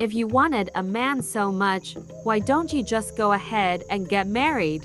If you wanted a man so much, why don't you just go ahead and get married?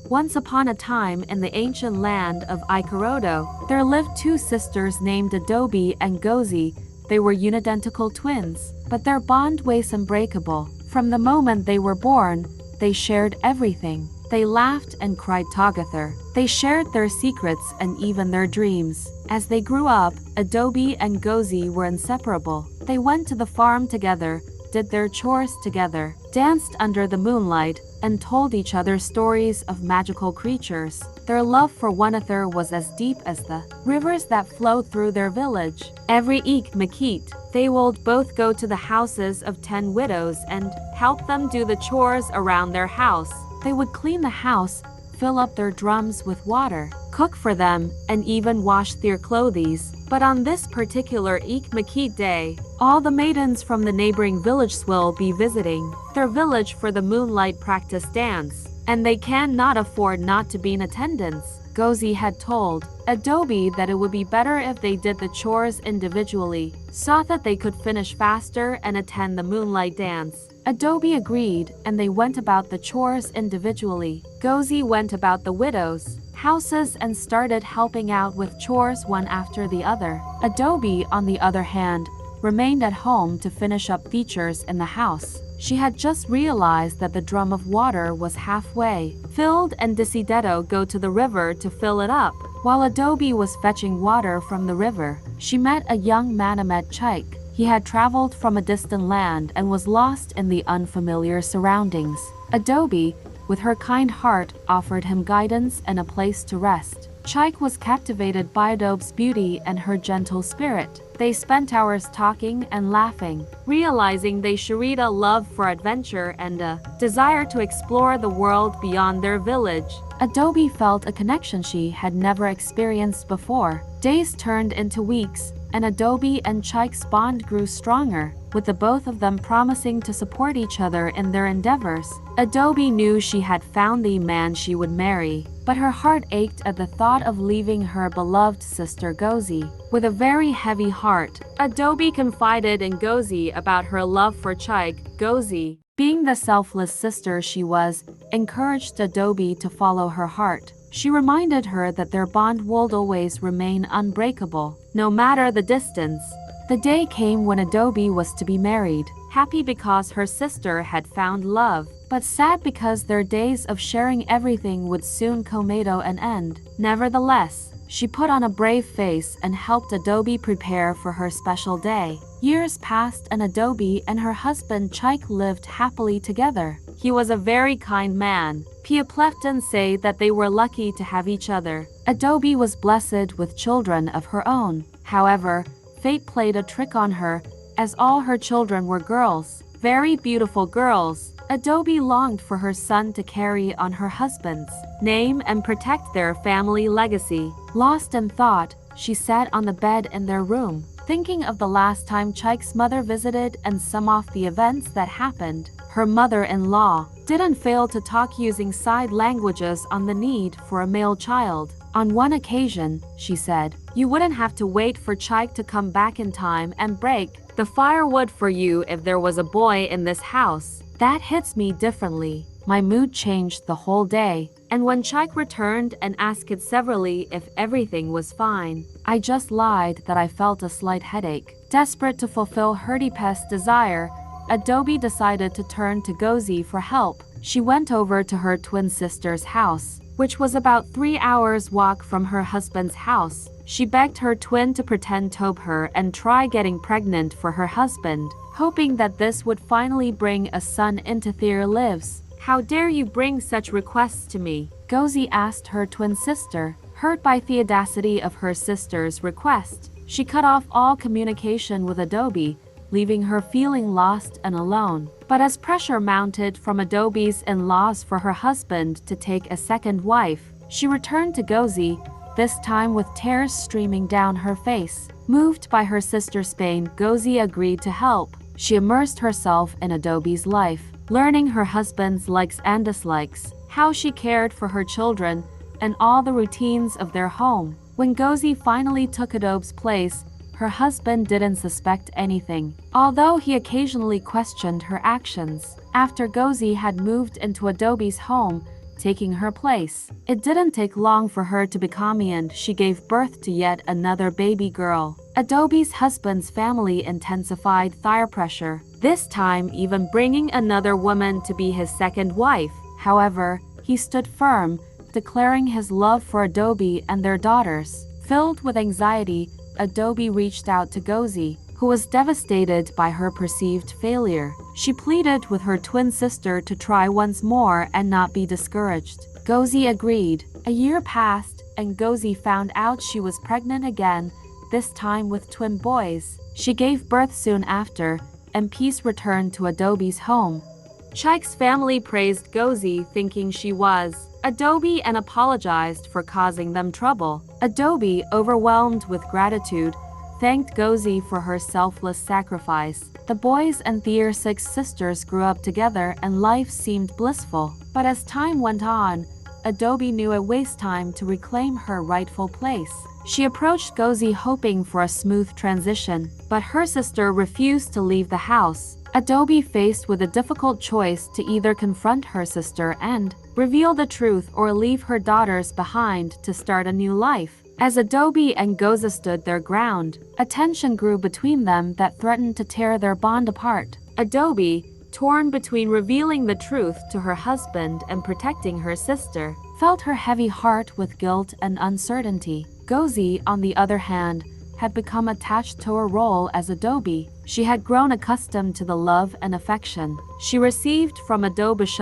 Once upon a time in the ancient land of Ikarodo, there lived two sisters named Adobe and Gozi. They were unidentical twins, but their bond was unbreakable. From the moment they were born, they shared everything. They laughed and cried together. They shared their secrets and even their dreams. As they grew up, Adobe and Gozi were inseparable. They went to the farm together, did their chores together, danced under the moonlight, and told each other stories of magical creatures. Their love for one another was as deep as the rivers that flowed through their village. Every Makit, they would both go to the houses of 10 widows and help them do the chores around their house. They would clean the house, fill up their drums with water, cook for them, and even wash their clothes. But on this particular Makit day, all the maidens from the neighboring village will be visiting their village for the moonlight practice dance, and they cannot afford not to be in attendance. Gozi had told Adobe that it would be better if they did the chores individually, so that they could finish faster and attend the moonlight dance. Adobe agreed, and they went about the chores individually. Gozi went about the widows' houses and started helping out with chores one after the other. Adobe, on the other hand, remained at home to finish up features in the house. She had just realized that the drum of water was halfway filled and decided go to the river to fill it up. While Adobe was fetching water from the river, she met a young Manamet Chike. He had traveled from a distant land and was lost in the unfamiliar surroundings. Adobe, with her kind heart, offered him guidance and a place to rest. Chike was captivated by Adobe's beauty and her gentle spirit. They spent hours talking and laughing, realizing they shared a love for adventure and a desire to explore the world beyond their village. Adobe felt a connection she had never experienced before. Days turned into weeks, and Adobe and Chike's bond grew stronger, with the both of them promising to support each other in their endeavors. Adobe knew she had found the man she would marry, but her heart ached at the thought of leaving her beloved sister Gozi. With a very heavy heart, Adobe confided in Gozi about her love for Chike. Gozi, being the selfless sister she was, encouraged Adobe to follow her heart. She reminded her that their bond would always remain unbreakable, no matter the distance. The day came when Adobe was to be married, happy because her sister had found love, but sad because their days of sharing everything would soon come to an end. Nevertheless, she put on a brave face and helped Adobe prepare for her special day. Years passed and Adobe and her husband Chike lived happily together. He was a very kind man. Pieplefton say that they were lucky to have each other. Adobe was blessed with children of her own. However, fate played a trick on her, as all her children were girls, very beautiful girls. Adobe longed for her son to carry on her husband's name and protect their family legacy. Lost in thought, she sat on the bed in their room, thinking of the last time Chike's mother visited and some of the events that happened. Her mother-in-law didn't fail to talk using side languages on the need for a male child. On one occasion, she said, "You wouldn't have to wait for Chike to come back in time and break the firewood for you if there was a boy in this house. That hits me differently." My mood changed the whole day, and when Chike returned and asked severally if everything was fine, I just lied that I felt a slight headache. Desperate to fulfill her deepest desire, Adobe decided to turn to Gozi for help. She went over to her twin sister's house, which was about 3 hours' walk from her husband's house. She begged her twin to pretend to her and try getting pregnant for her husband, hoping that this would finally bring a son into their lives. "How dare you bring such requests to me?" Gozi asked her twin sister. Hurt by the audacity of her sister's request, she cut off all communication with Adobe, leaving her feeling lost and alone. But as pressure mounted from Adobe's in-laws for her husband to take a second wife, she returned to Gozi, this time with tears streaming down her face. Moved by her sister's pain, Gozi agreed to help. She immersed herself in Adobe's life, learning her husband's likes and dislikes, how she cared for her children, and all the routines of their home. When Gozi finally took Adobe's place, her husband didn't suspect anything, although he occasionally questioned her actions. After Gozi had moved into Adobe's home, taking her place, it didn't take long for her to become and she gave birth to yet another baby girl. Adobe's husband's family intensified thyre pressure, this time even bringing another woman to be his second wife. However, he stood firm, declaring his love for Adobe and their daughters. Filled with anxiety, Adobe reached out to Gozi, who was devastated by her perceived failure. She pleaded with her twin sister to try once more and not be discouraged. Gozi agreed. A year passed, and Gozi found out she was pregnant again, this time with twin boys. She gave birth soon after, and peace returned to Adobe's home. Chaik's family praised Gozi, thinking she was Adobe, and apologized for causing them trouble. Adobe, overwhelmed with gratitude, thanked Gozi for her selfless sacrifice. The boys and their 6 sisters grew up together and life seemed blissful. But as time went on, Adobe knew it was time to reclaim her rightful place. She approached Gozi hoping for a smooth transition, but her sister refused to leave the house. Adobe, faced with a difficult choice to either confront her sister and reveal the truth or leave her daughters behind to start a new life. As Adobe and Gozi stood their ground, a tension grew between them that threatened to tear their bond apart. Adobe, torn between revealing the truth to her husband and protecting her sister, felt her heavy heart with guilt and uncertainty. Gozi, on the other hand, had become attached to her role as Adobe. She had grown accustomed to the love and affection she received from Adobe's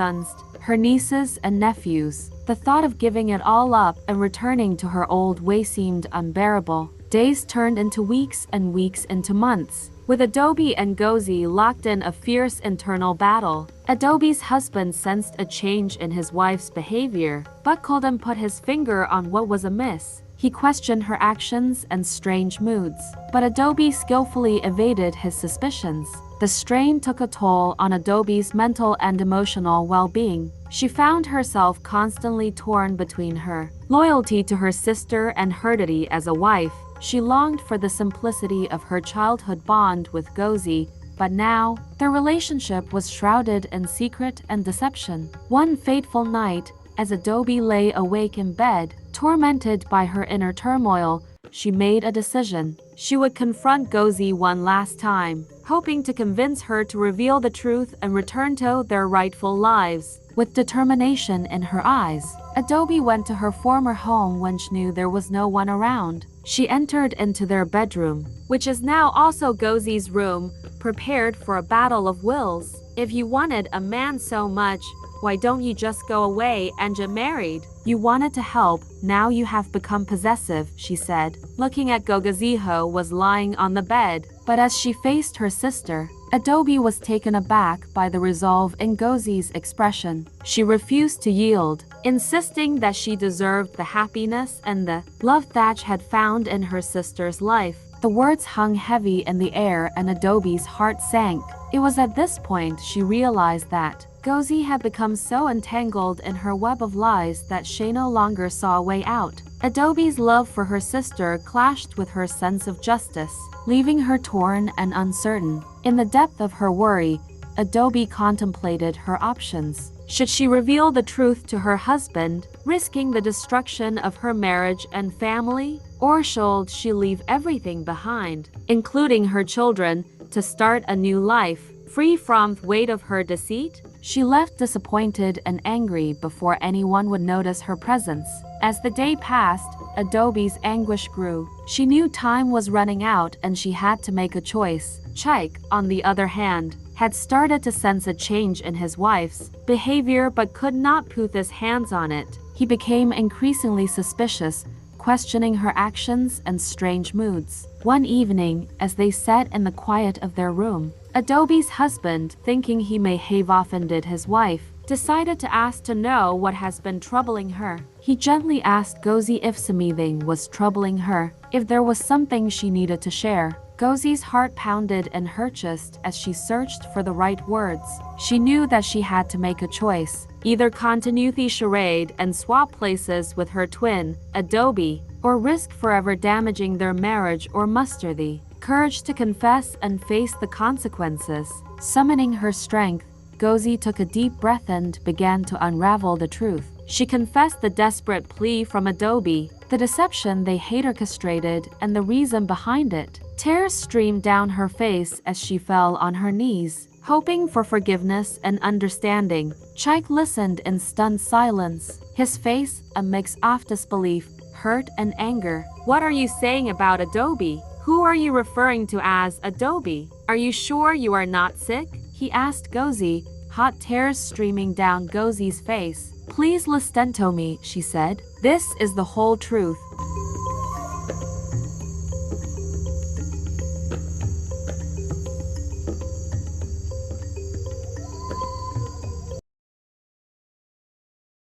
her nieces and nephews. The thought of giving it all up and returning to her old way seemed unbearable. Days turned into weeks and weeks into months, with Adobe and Gozi locked in a fierce internal battle. Adobe's husband sensed a change in his wife's behavior, but couldn't put his finger on what was amiss. He questioned her actions and strange moods, but Adobe skillfully evaded his suspicions. The strain took a toll on Adobe's mental and emotional well-being. She found herself constantly torn between her loyalty to her sister and her duty as a wife. She longed for the simplicity of her childhood bond with Gozi, but now, their relationship was shrouded in secret and deception. One fateful night, as Adobe lay awake in bed, tormented by her inner turmoil, she made a decision. She would confront Gozi one last time, hoping to convince her to reveal the truth and return to their rightful lives. With determination in her eyes, Adobe went to her former home when she knew there was no one around. She entered into their bedroom, which is now also Gozi's room, prepared for a battle of wills. If you wanted a man so much, why don't you just go away and get married? You wanted to help, now you have become possessive, she said. Looking at Gogaziho was lying on the bed, but as she faced her sister, Adobe was taken aback by the resolve in Gozi's expression. She refused to yield, insisting that she deserved the happiness and the love Thatch had found in her sister's life. The words hung heavy in the air and Adobe's heart sank. It was at this point she realized that Gozi had become so entangled in her web of lies that she no longer saw a way out. Adobe's love for her sister clashed with her sense of justice, leaving her torn and uncertain. In the depth of her worry, Adobe contemplated her options. Should she reveal the truth to her husband, risking the destruction of her marriage and family? Or should she leave everything behind, including her children, to start a new life, free from the weight of her deceit? She left disappointed and angry before anyone would notice her presence. As the day passed, Adobe's anguish grew. She knew time was running out and she had to make a choice. Chaik, on the other hand, had started to sense a change in his wife's behavior but could not put his hands on it. He became increasingly suspicious, questioning her actions and strange moods. One evening, as they sat in the quiet of their room, Adobe's husband, thinking he may have offended his wife, decided to ask to know what has been troubling her. He gently asked Gozi if something was troubling her, if there was something she needed to share. Gozi's heart pounded in her chest as she searched for the right words. She knew that she had to make a choice, either continue the charade and swap places with her twin, Adobe, or risk forever damaging their marriage or muster the courage to confess and face the consequences. Summoning her strength, Gozi took a deep breath and began to unravel the truth. She confessed the desperate plea from Adobe, the deception they had orchestrated, and the reason behind it. Tears streamed down her face as she fell on her knees, hoping for forgiveness and understanding. Chike listened in stunned silence, his face a mix of disbelief, hurt, and anger. "What are you saying about Adobe? Who are you referring to as Adobe? Are you sure you are not sick?" he asked Gozi, hot tears streaming down Gozi's face. "Please listen to me," she said. "This is the whole truth."